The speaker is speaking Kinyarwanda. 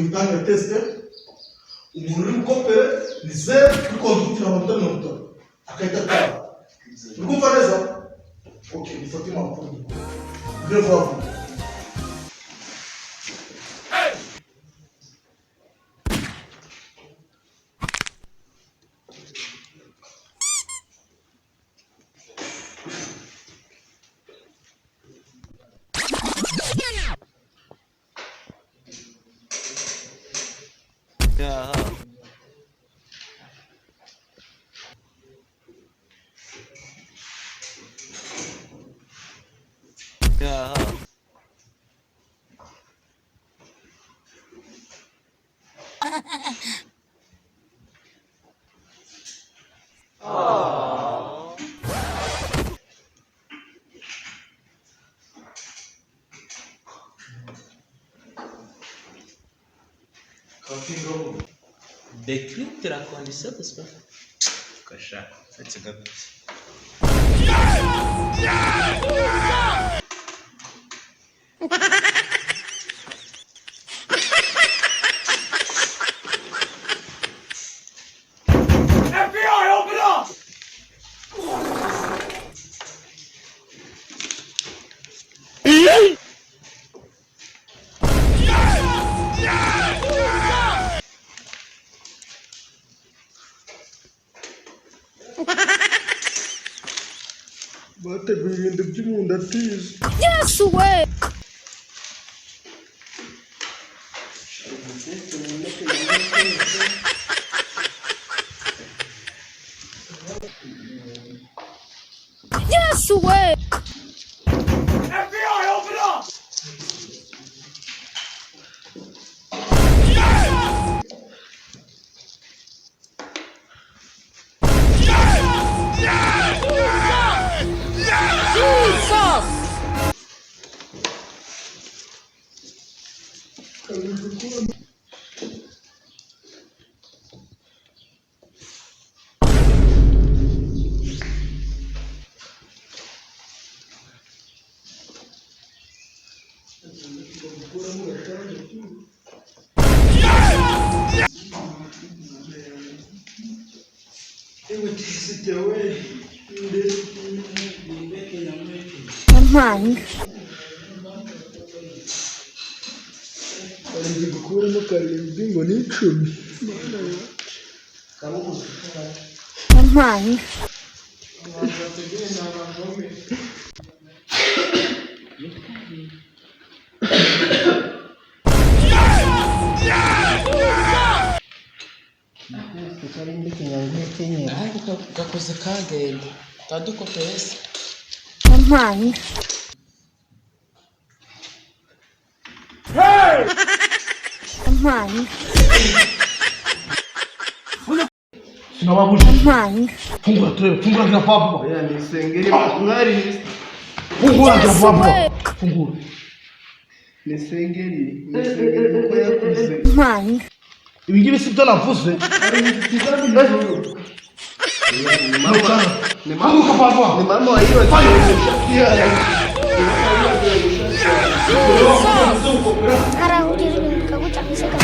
utanga teste umuntu uri gukopera ni 0 kuri conducteur amanota 50 akahita akora urumva neza okay nifate impapuro greve wavu Yeah. Yeah. Décrypte la condition de ce Cacha, c'est ça. FBI, open up! bateguye ibintu by'umuntu atize Yes way. Yes way. FBI, open up! Mine. ari gukuramo karindwi ngo ni 10 Mine. gakoze kagenda tadukopese Mine. Mine. sinababuje Mine. fungura turebe fungura kina papa ya ni sengeri mwari fungura kina papa fungura ni sengeri uko yakuze Mine. ibi ngibi si byo navuze ni mama wa hiyo Ara hujarini kabucha miseka.